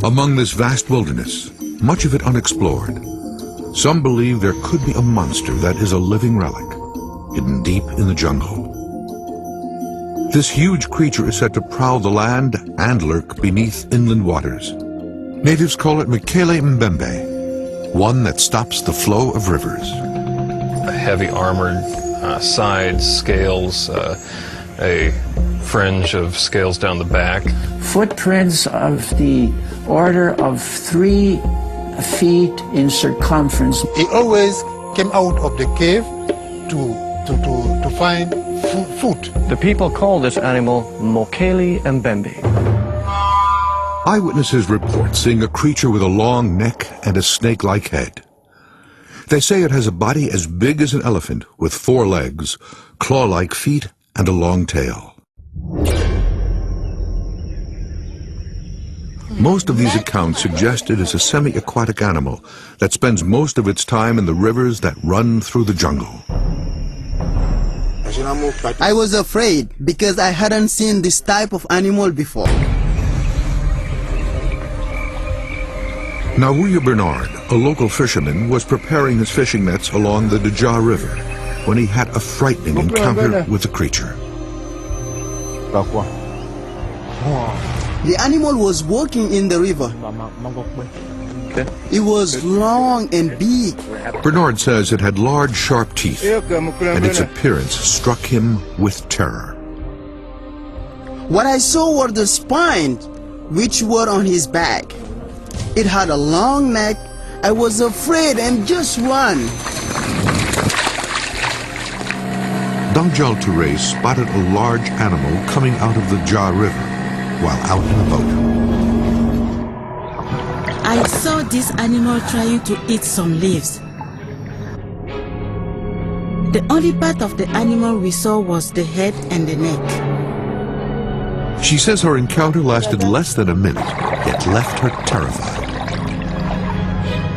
Among this vast wilderness, much of it unexplored, some believe there could be a monster that is a living relic, hidden deep in the jungle. This huge creature is said to prowl the land and lurk beneath inland waters. Natives call it Mokèlé-mbèmbé, one that stops the flow of rivers. Heavy armored sides, scales, a fringe of scales down the back. Footprints of the order of 3 feet in circumference. He always came out of the cave to find food. The people call this animal Mokèlé-mbèmbé. Eyewitnesses report seeing a creature with a long neck and a snake-like head. They say it has a body as big as an elephant with 4 legs, claw-like feet, and a long tail. Most of these accounts suggest it is a semi-aquatic animal that spends most of its time in the rivers that run through the jungle. I was afraid because I hadn't seen this type of animal before. Nawuya Bernard, a local fisherman, was preparing his fishing nets along the Dja River when he had a frightening encounter with the creature. The animal was walking in the river. It was long and big. Bernard says it had large, sharp teeth, and its appearance struck him with terror. What I saw were the spines, which were on his back. It had a long neck. I was afraid and just ran. Dangjal Touré spotted a large animal coming out of the Dja River while out in a boat. I saw this animal trying to eat some leaves. The only part of the animal we saw was the head and the neck. She says her encounter lasted less than a minute, yet left her terrified.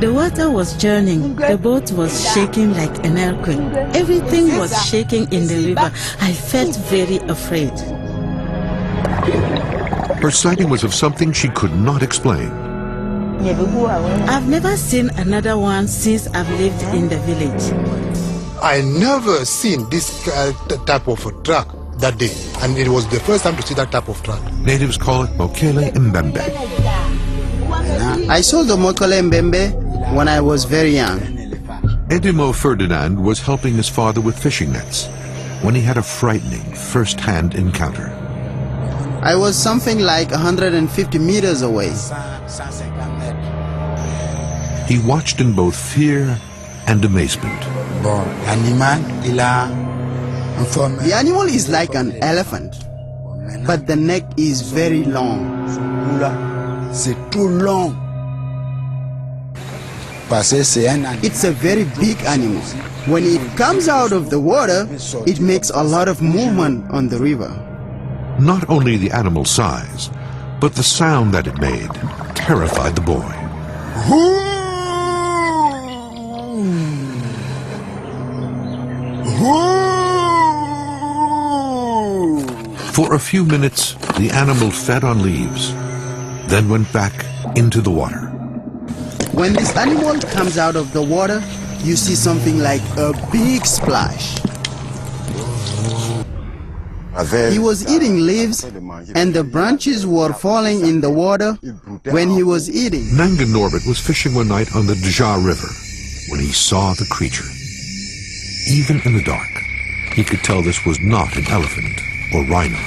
The water was churning. The boat was shaking like an earthquake. Everything was shaking in the river. I felt very afraid. Her sighting was of something she could not explain. I've never seen another one since I've lived in the village. I never seen this type of a truck that day, and it was the first time to see that type of truck. Natives call it Mokèlé-mbèmbé. I saw the Mokèlé-mbèmbé when I was very young. Edimo Ferdinand was helping his father with fishing nets when he had a frightening first-hand encounter. I was something like 150 meters away. He watched in both fear and amazement. The animal is like an elephant, but the neck is very long. It's a very big animal. When it comes out of the water, it makes a lot of movement on the river. Not only the animal's size, but the sound that it made terrified the boy. For a few minutes, the animal fed on leaves, then went back into the water. When this animal comes out of the water, you see something like a big splash. He was eating leaves, and the branches were falling in the water when he was eating. Nanga Norbert was fishing one night on the Dja River when he saw the creature. Even in the dark, he could tell this was not an elephant or rhino.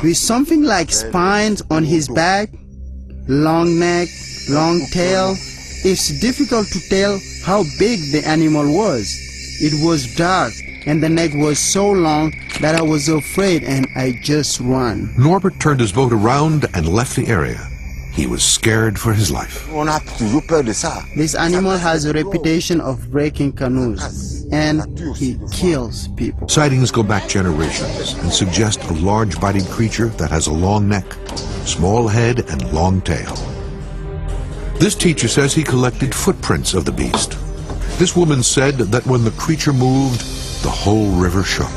With something like spines on his back, long neck, long tail, it's difficult to tell how big the animal was. It was dark, and the neck was so long that I was afraid and I just ran. Norbert turned his boat around and left the area. He was scared for his life. This animal has a reputation of breaking canoes, and he kills people. Sightings go back generations and suggest a large-bodied creature that has a long neck, small head, and long tail. This teacher says he collected footprints of the beast. This woman said that when the creature moved, the whole river shook.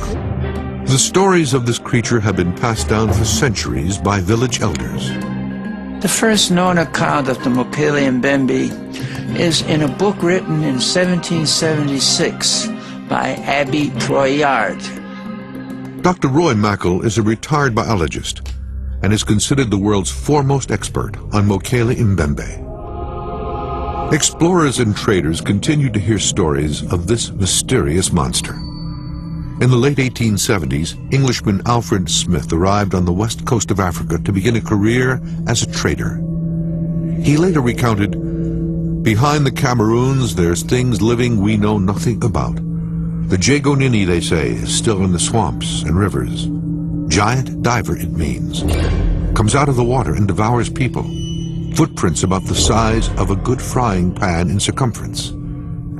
The stories of this creature have been passed down for centuries by village elders. The first known account of the Mokèlé-mbèmbé is in a book written in 1776 by Abbe Proyard. Dr. Roy Mackal is a retired biologist and is considered the world's foremost expert on Mokèlé-mbèmbé. Explorers and traders continued to hear stories of this mysterious monster. In the late 1870s, Englishman Alfred Smith arrived on the west coast of Africa to begin a career as a trader. He later recounted, "Behind the Cameroons, there's things living we know nothing about. The Jagonini, they say, is still in the swamps and rivers. Giant diver, it means. Comes out of the water and devours people. Footprints about the size of a good frying pan in circumference.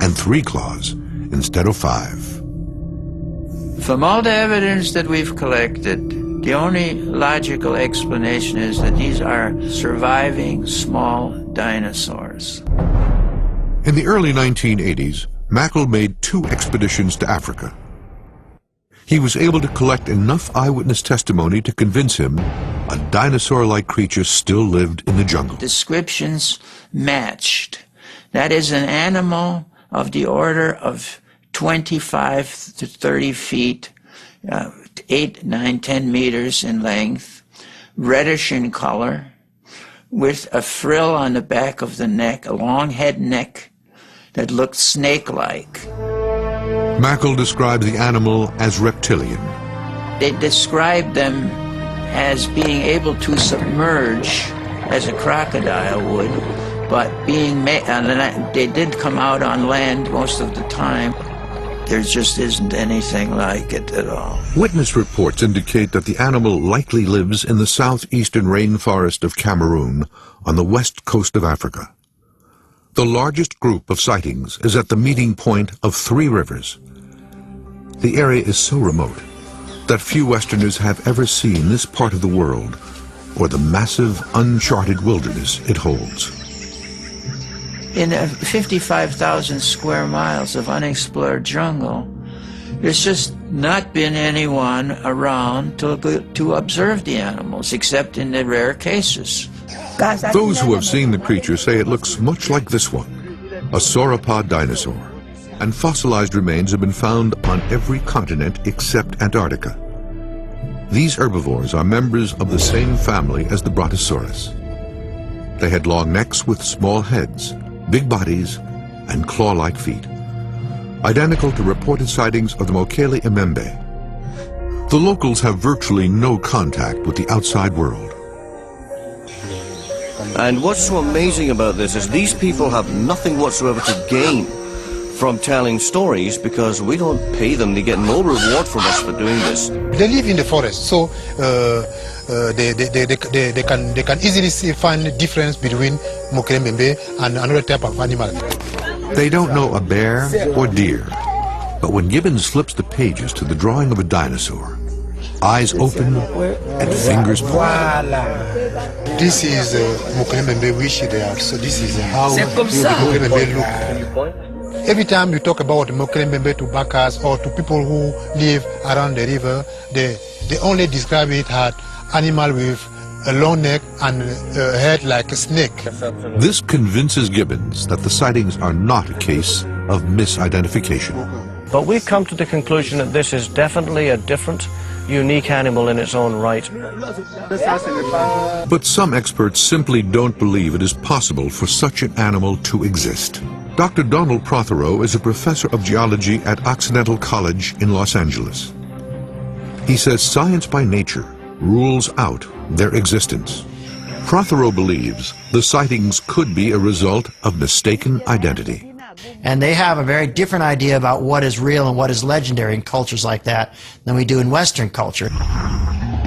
And 3 claws instead of 5. From all the evidence that we've collected, the only logical explanation is that these are surviving small dinosaurs. In the early 1980s, Mackal made 2 expeditions to Africa. He was able to collect enough eyewitness testimony to convince him a dinosaur-like creature still lived in the jungle. Descriptions matched. That is an animal of the order of 25 to 30 feet, 8, 9, 10 meters in length, reddish in color, with a frill on the back of the neck, a long head neck that looked snake-like. Mackal described the animal as reptilian. They described them as being able to submerge as a crocodile would, but they did come out on land most of the time. There just isn't anything like it at all. Witness reports indicate that the animal likely lives in the southeastern rainforest of Cameroon on the west coast of Africa. The largest group of sightings is at the meeting point of 3 rivers. The area is so remote that few Westerners have ever seen this part of the world or the massive uncharted wilderness it holds. In 55,000 square miles of unexplored jungle, there's just not been anyone around to observe the animals, except in the rare cases. Those who have seen the creature say it looks much like this one, a sauropod dinosaur, and fossilized remains have been found on every continent except Antarctica. These herbivores are members of the same family as the Brontosaurus. They had long necks with small heads, big bodies, and claw-like feet, identical to reported sightings of the Mokèlé-mbèmbé. The locals have virtually no contact with the outside world. And what's so amazing about this is these people have nothing whatsoever to gain from telling stories because we don't pay them. They get no reward from us for doing this. They live in the forest, so they can easily find the difference between Mokèlé-mbèmbé and another type of animal. They don't know a bear or deer, but when Gibbons flips the pages to the drawing of a dinosaur, eyes open and fingers point. This is Mokèlé-mbèmbé, which they are. So this is how Mokèlé-mbèmbé look. Every time you talk about Mokèlé-mbèmbé to backers or to people who live around the river, they only describe it as animal with a long neck and a head like a snake. This convinces Gibbons that the sightings are not a case of misidentification. But we've come to the conclusion that this is definitely a different, unique animal in its own right. But some experts simply don't believe it is possible for such an animal to exist. Dr. Donald Prothero is a professor of geology at Occidental College in Los Angeles. He says science by nature rules out their existence. Prothero believes the sightings could be a result of mistaken identity. And they have a very different idea about what is real and what is legendary in cultures like that than we do in Western culture.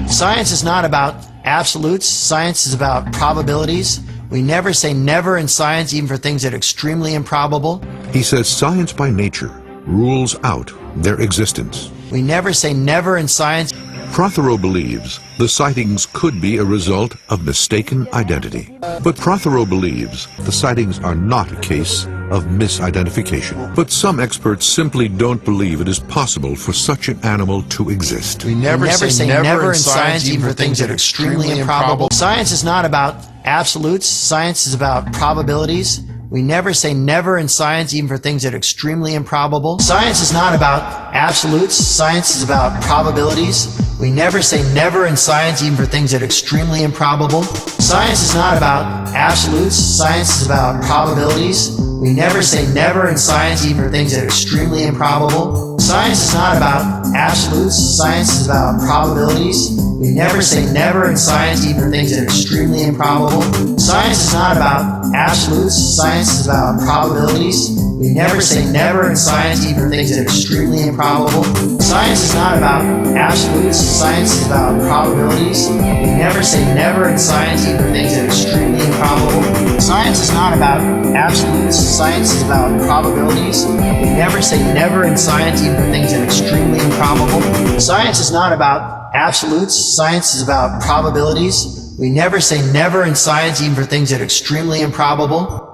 Science is not about absolutes. Science is about probabilities. We never say never in science, even for things that are extremely improbable. He says science by nature rules out their existence. We never say never in science. Prothero believes the sightings could be a result of mistaken identity. But Prothero believes the sightings are not a case of misidentification. But some experts simply don't believe it is possible for such an animal to exist. We never say never in science, even for things that are extremely improbable. Science is not about absolutes. Science is about probabilities. We never say never in science, even for things that are extremely improbable. Science is not about absolutes. Science is about probabilities. We never say never in science, even for things that are extremely improbable. Science is not about absolutes. Science is about probabilities. We never say never in science, even for things that are extremely improbable. Science is not about absolutes. Science is about probabilities. We never say never in science, even for things that are extremely improbable. Science is not about absolutes. Science is about probabilities. We never say never in science, even for things that are extremely improbable. Science is not about absolutes. Science is about probabilities. We never say never in science, even for things that are extremely improbable. Science is not about absolutes. Science is about probabilities. We never say never in science, even for things that are extremely improbable. Science is not about absolutes. Science is about probabilities. We never say never in science, even for things that are extremely improbable.